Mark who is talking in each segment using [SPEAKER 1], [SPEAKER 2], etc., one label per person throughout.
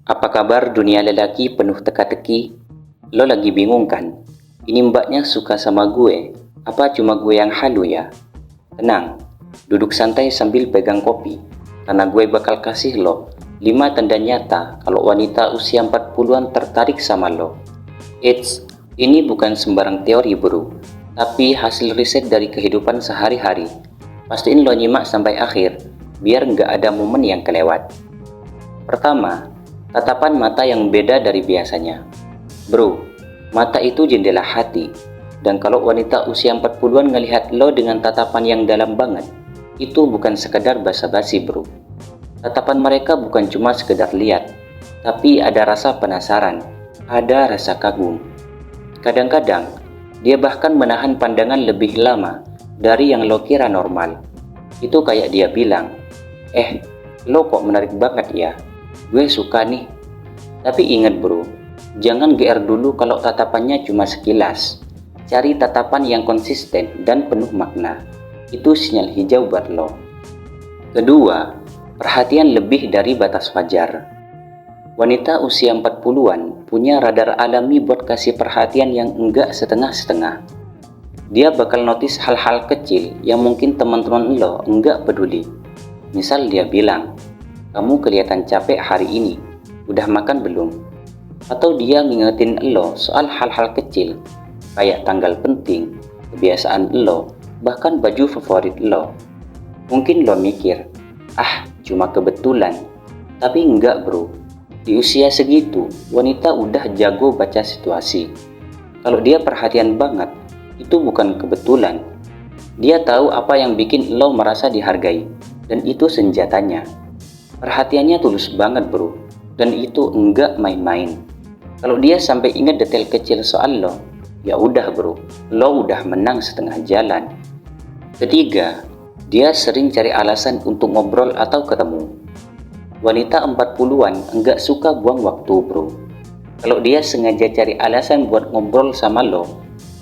[SPEAKER 1] Apa kabar dunia lelaki penuh teka-teki? Lo lagi bingung kan? Ini mbaknya suka sama gue? Apa cuma gue yang halu ya? Tenang, duduk santai sambil pegang kopi. Karena gue bakal kasih lo 5 tanda nyata kalau wanita usia 40-an tertarik sama lo. Eits, ini bukan sembarang teori bro, tapi hasil riset dari kehidupan sehari-hari. Pastiin lo nyimak sampai akhir, biar nggak ada momen yang kelewat. Pertama, tatapan mata yang beda dari biasanya. Bro, mata itu jendela hati. Dan kalau wanita usia 40-an ngelihat lo dengan tatapan yang dalam banget, itu bukan sekedar basa-basi bro. Tatapan mereka bukan cuma sekedar lihat, tapi ada rasa penasaran, ada rasa kagum. Kadang-kadang, dia bahkan menahan pandangan lebih lama dari yang lo kira normal. Itu kayak dia bilang, lo kok menarik banget ya? Gue suka nih. Tapi ingat bro, jangan GR dulu kalau tatapannya cuma sekilas. Cari tatapan yang konsisten dan penuh makna. Itu sinyal hijau buat lo. Kedua, perhatian lebih dari batas wajar. Wanita usia 40-an punya radar alami buat kasih perhatian yang enggak setengah-setengah. Dia bakal notice hal-hal kecil yang mungkin teman-teman lo enggak peduli. Misal dia bilang, kamu kelihatan capek hari ini, udah makan belum? Atau dia ngingetin lo soal hal-hal kecil, kayak tanggal penting, kebiasaan lo, bahkan baju favorit lo. Mungkin lo mikir, cuma kebetulan. Tapi enggak bro, di usia segitu, wanita udah jago baca situasi. Kalau dia perhatian banget, itu bukan kebetulan. Dia tahu apa yang bikin lo merasa dihargai, dan itu senjatanya. Perhatiannya tulus banget bro, dan itu enggak main-main. Kalau dia sampai ingat detail kecil soal lo, ya udah bro, lo udah menang setengah jalan. Ketiga, dia sering cari alasan untuk ngobrol atau ketemu. Wanita 40-an enggak suka buang waktu bro. Kalau dia sengaja cari alasan buat ngobrol sama lo,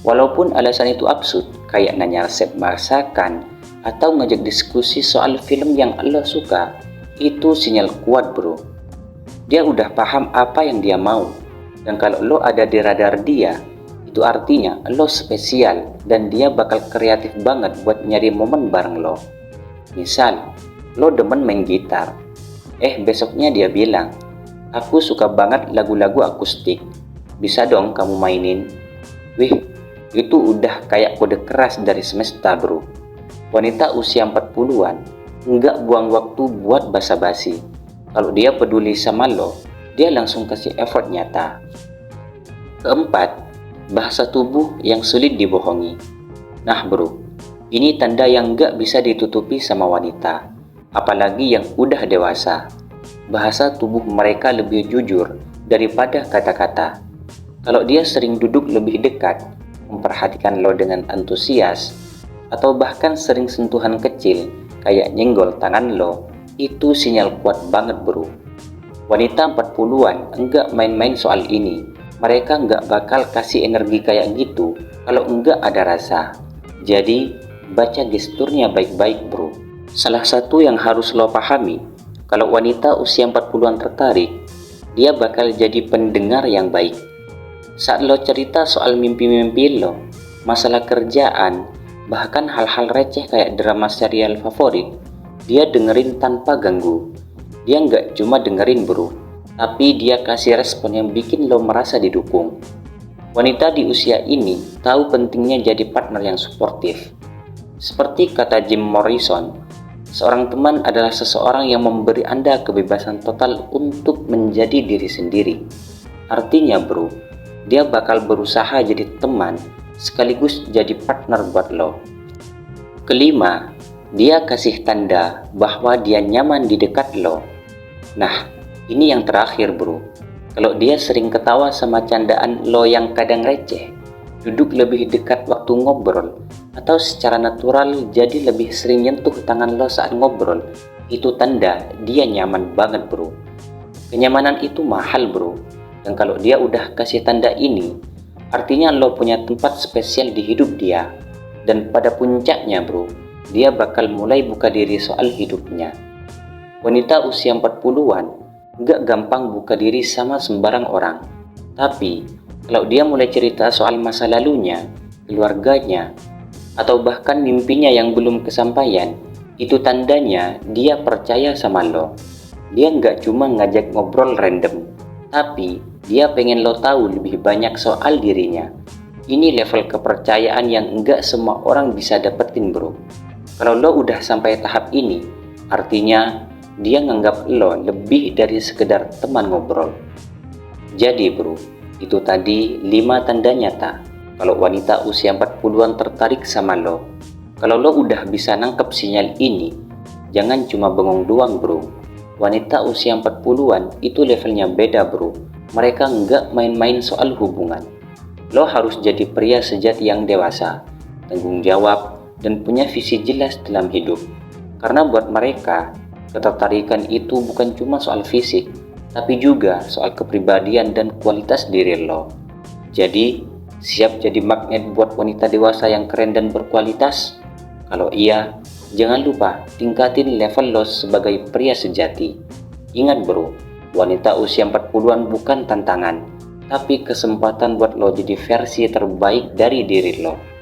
[SPEAKER 1] walaupun alasan itu absurd, kayak nanya resep masakan, atau ngajak diskusi soal film yang lo suka, itu sinyal kuat bro. Dia udah paham apa yang dia mau, dan kalau lo ada di radar dia, itu artinya lo spesial dan dia bakal kreatif banget buat nyari momen bareng lo. Misal, lo demen main gitar, besoknya dia bilang, aku suka banget lagu-lagu akustik, bisa dong kamu mainin? Wih, itu udah kayak kode keras dari semesta bro. Wanita usia 40-an nggak buang waktu buat basa-basi. Kalau dia peduli sama lo, dia langsung kasih effort nyata. Keempat, bahasa tubuh yang sulit dibohongi. Nah bro, ini tanda yang nggak bisa ditutupi sama wanita, apalagi yang udah dewasa. Bahasa tubuh mereka lebih jujur daripada kata-kata. Kalau dia sering duduk lebih dekat, memperhatikan lo dengan antusias, atau bahkan sering sentuhan kecil, kayak nyenggol tangan lo, itu sinyal kuat banget bro. Wanita 40-an enggak main-main soal ini. Mereka enggak bakal kasih energi kayak gitu kalau enggak ada rasa. Jadi, baca gesturnya baik-baik bro. Salah satu yang harus lo pahami, kalau wanita usia 40-an tertarik, dia bakal jadi pendengar yang baik. Saat lo cerita soal mimpi-mimpi lo, masalah kerjaan, bahkan hal-hal receh kayak drama serial favorit, dia dengerin tanpa ganggu. Dia nggak cuma dengerin bro, tapi dia kasih respon yang bikin lo merasa didukung. Wanita di usia ini tahu pentingnya jadi partner yang suportif. Seperti kata Jim Morrison, seorang teman adalah seseorang yang memberi Anda kebebasan total untuk menjadi diri sendiri. Artinya bro, dia bakal berusaha jadi teman sekaligus jadi partner buat lo. Kelima, dia kasih tanda bahwa dia nyaman di dekat lo. Nah, ini yang terakhir bro. Kalau dia sering ketawa sama candaan lo yang kadang receh, duduk lebih dekat waktu ngobrol, atau secara natural jadi lebih sering nyentuh tangan lo saat ngobrol, itu tanda dia nyaman banget bro. Kenyamanan itu mahal bro, dan kalau dia udah kasih tanda ini, artinya lo punya tempat spesial di hidup dia. Dan pada puncaknya bro, dia bakal mulai buka diri soal hidupnya. Wanita usia 40-an nggak gampang buka diri sama sembarang orang. Tapi, kalau dia mulai cerita soal masa lalunya, keluarganya, atau bahkan mimpinya yang belum kesampaian, itu tandanya dia percaya sama lo. Dia nggak cuma ngajak ngobrol random, tapi dia pengen lo tahu lebih banyak soal dirinya. Ini level kepercayaan yang nggak semua orang bisa dapetin, bro. Kalau lo udah sampai tahap ini, artinya dia nganggap lo lebih dari sekedar teman ngobrol. Jadi bro, itu tadi 5 tanda nyata kalau wanita usia 40-an tertarik sama lo. Kalau lo udah bisa nangkep sinyal ini, jangan cuma bengong doang bro. Wanita usia 40-an itu levelnya beda bro. Mereka nggak main-main soal hubungan. Lo harus jadi pria sejati yang dewasa, tanggung jawab, dan punya visi jelas dalam hidup. Karena buat mereka, ketertarikan itu bukan cuma soal fisik, tapi juga soal kepribadian dan kualitas diri lo. Jadi, siap jadi magnet buat wanita dewasa yang keren dan berkualitas? Kalau iya, jangan lupa tingkatin level lo sebagai pria sejati. Ingat bro, wanita usia 40-an bukan tantangan, tapi kesempatan buat lo jadi versi terbaik dari diri lo.